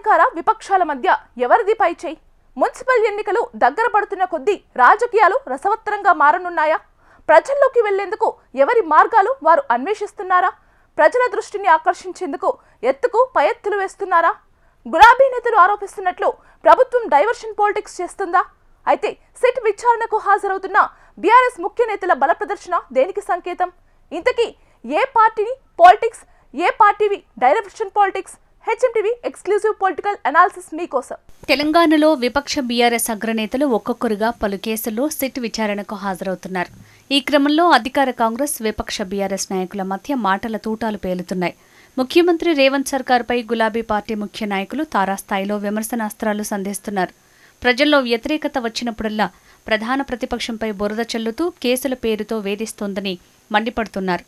అధికార విపక్షాల మధ్య ఎవరిది పైచేయి? మున్సిపల్ ఎన్నికలు దగ్గర పడుతున్న కొద్దీ రాజకీయాలు రసవత్తరంగా మారనున్నాయా? ప్రజల్లోకి వెళ్లేందుకు ఎవరి మార్గాలు వారు అన్వేషిస్తున్నారా? ప్రజల దృష్టిని ఆకర్షించేందుకు ఎత్తుకు పై ఎత్తులు వేస్తున్నారా? గులాబీ నేతలు ఆరోపిస్తున్నట్లు ప్రభుత్వం డైవర్షన్ పాలిటిక్స్ చేస్తుందా? అయితే సిట్ విచారణకు హాజరవుతున్న బీఆర్ఎస్ ముఖ్య నేతల బల ప్రదర్శన దేనికి సంకేతం? ఇంతకీ ఏ పార్టీని పాలిటిక్స్, ఏ పార్టీవి diversion politics? HMTV exclusive political analysis మీకోసం. తెలంగాణలో విపక్ష బీఆర్ఎస్ అగ్రనేతలు ఒక్కొక్కరుగా పలు కేసుల్లో సిట్ విచారణకు హాజరవుతున్నారు. ఈ క్రమంలో అధికార కాంగ్రెస్, విపక్ష బీఆర్ఎస్ నాయకుల మధ్య మాటల తూటాలు పేలుతున్నాయి. ముఖ్యమంత్రి రేవంత్ సర్కార్పై గులాబీ పార్టీ ముఖ్య నాయకులు తారాస్థాయిలో విమర్శనాస్త్రాలు సంధిస్తున్నారు. ప్రజల్లో వ్యతిరేకత వచ్చినప్పుడల్లా ప్రధాన ప్రతిపక్షంపై బురద చల్లుతూ కేసుల పేరుతో వేధిస్తోందని మండిపడుతున్నారు.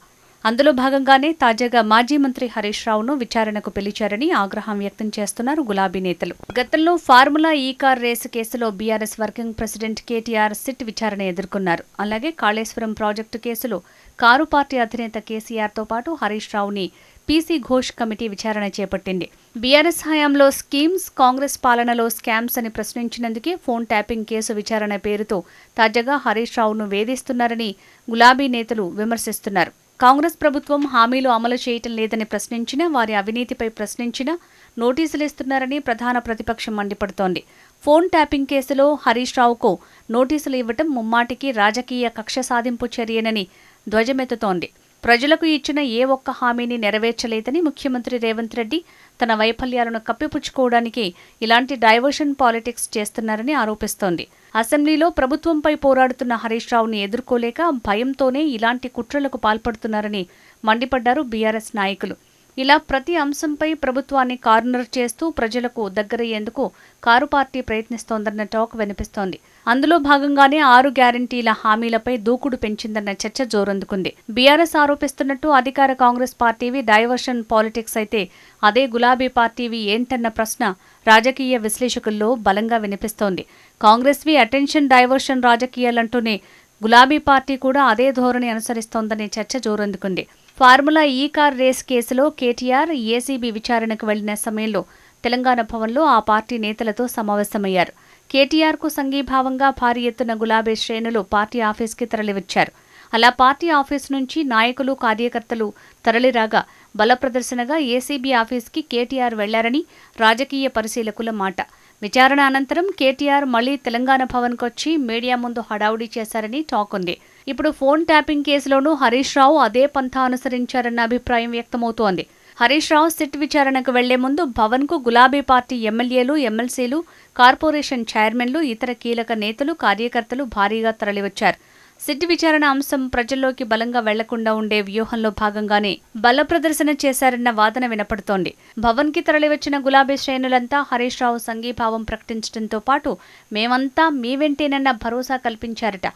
అందులో భాగంగానే తాజాగా మాజీ మంత్రి హరీష్ రావును విచారణకు పిలిచారని ఆగ్రహం వ్యక్తం చేస్తున్నారు గులాబీ నేతలు. గతంలో ఫార్ములా ఈ కార్ రేసు కేసులో BRS working president KTR SIT విచారణ ఎదుర్కొన్నారు. అలాగే కాళేశ్వరం ప్రాజెక్టు కేసులో కారు పార్టీ అధినేత కేసీఆర్తో పాటు హరీష్ రావుని పీసీ ఘోష్ కమిటీ విచారణ చేపట్టింది. బీఆర్ఎస్ హయాంలో స్కీమ్స్, కాంగ్రెస్ పాలనలో స్కామ్స్ అని ప్రశ్నించినందుకే ఫోన్ ట్యాపింగ్ కేసు విచారణ పేరుతో తాజాగా హరీష్ రావును వేధిస్తున్నారని గులాబీ నేతలు విమర్శిస్తున్నారు. కాంగ్రెస్ ప్రభుత్వం హామీలు అమలు చేయటం లేదని ప్రశ్నించినా, వారి అవినీతిపై ప్రశ్నించినా నోటీసులు ఇస్తున్నారని ప్రధాన ప్రతిపక్షం మండిపడుతోంది. ఫోన్ ట్యాపింగ్ కేసులో హరీష్ రావుకు నోటీసులు ఇవ్వటం ముమ్మాటికి రాజకీయ కక్ష సాధింపు చర్యనని ధ్వజమెత్తుతోంది. ప్రజలకు ఇచ్చిన ఏ ఒక్క హామీని నెరవేర్చలేదని ముఖ్యమంత్రి రేవంత్ రెడ్డి తన వైఫల్యాలను కప్పిపుచ్చుకోవడానికి ఇలాంటి డైవర్షన్ పాలిటిక్స్ చేస్తున్నారని ఆరోపిస్తోంది. అసెంబ్లీలో ప్రభుత్వంపై పోరాడుతున్న హరీష్ రావుని ఎదుర్కోలేక భయంతోనే ఇలాంటి కుట్రలకు పాల్పడుతున్నారని మండిపడ్డారు బీఆర్ఎస్ నాయకులు. ఇలా ప్రతి అంశంపై ప్రభుత్వాన్ని కార్నర్ చేస్తూ ప్రజలకు దగ్గరయ్యేందుకు కారు పార్టీ ప్రయత్నిస్తోందన్న టాక్ వినిపిస్తోంది. అందులో భాగంగానే 6 గ్యారంటీల హామీలపై దూకుడు పెంచిందన్న చర్చ జోరందుకుంది. బీఆర్ఎస్ ఆరోపిస్తున్నట్టు అధికార కాంగ్రెస్ పార్టీవి డైవర్షన్ పాలిటిక్స్ అయితే అదే గులాబీ పార్టీవి ఏంటన్న ప్రశ్న రాజకీయ విశ్లేషకుల్లో బలంగా వినిపిస్తోంది. కాంగ్రెస్వి అటెన్షన్ డైవర్షన్ రాజకీయాలంటూనే గులాబీ పార్టీ కూడా అదే ధోరణి అనుసరిస్తోందనే చర్చ జోరందుకుంది. ఫార్ములా ఈ కార్ రేస్ కేసులో కేటీఆర్, ఏసీబీ విచారణకు వెళ్లిన సమయంలో తెలంగాణ భవన్లో ఆ పార్టీ నేతలతో సమావేశమయ్యారు. కేటీఆర్కు సంఘీభావంగా భారీ ఎత్తున గులాబీ శ్రేణులు పార్టీ ఆఫీస్కి తరలివచ్చారు. అలా పార్టీ ఆఫీస్ నుంచి నాయకులు, కార్యకర్తలు తరలిరాగా బల ప్రదర్శనగా ఏసీబీ ఆఫీస్కి కేటీఆర్ వెళ్లారని రాజకీయ పరిశీలకుల మాట. విచారణ అనంతరం కేటీఆర్ మళ్లీ తెలంగాణ భవన్కొచ్చి మీడియా ముందు హడావుడి చేశారని టాక్ ఉంది. ఇప్పుడు ఫోన్ ట్యాపింగ్ కేసులోనూ హరీష్ రావు అదే పంథా అనుసరించారన్న అభిప్రాయం వ్యక్తమవుతోంది. హరీష్ రావు సిట్ విచారణకు వెళ్లే ముందు భవన్కు గులాబీ పార్టీ ఎమ్మెల్యేలు, ఎమ్మెల్సీలు, కార్పొరేషన్ చైర్మన్లు, ఇతర కీలక నేతలు, కార్యకర్తలు భారీగా తరలివచ్చారు. సిట్ విచారణ అంశం ప్రజల్లోకి బలంగా వెళ్లకుండా ఉండే వ్యూహంలో భాగంగానే బల ప్రదర్శన చేశారన్న వాదన వినపడుతోంది. భవన్కి తరలివచ్చిన గులాబీ శ్రేణులంతా హరీష్ రావు సంఘీభావం ప్రకటించడంతో పాటు మేమంతా మీ వెంటేనన్న భరోసా కల్పించారట.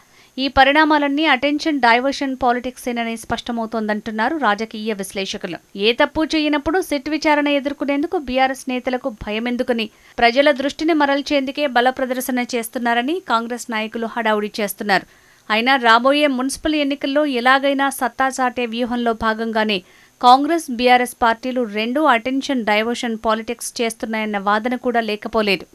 ఈ పరిణామాలన్నీ అటెన్షన్ డైవర్షన్ పాలిటిక్సేనని స్పష్టమవుతోందంటున్నారు రాజకీయ విశ్లేషకులు. ఏ తప్పు చేయనప్పుడు సిట్ విచారణ ఎదుర్కొనేందుకు బీఆర్ఎస్ నేతలకు భయమెందుకని ప్రజల దృష్టిని మరల్చేందుకే బల ప్రదర్శన చేస్తున్నారని కాంగ్రెస్ నాయకులు హడావుడి చేస్తున్నారు. అయినా రాబోయే మున్సిపల్ ఎన్నికల్లో ఎలాగైనా సత్తా చాటే వ్యూహంలో భాగంగానే కాంగ్రెస్, బీఆర్ఎస్ పార్టీలు రెండూ అటెన్షన్ డైవర్షన్ పాలిటిక్స్ చేస్తున్నాయన్న వాదన కూడా లేకపోలేదు.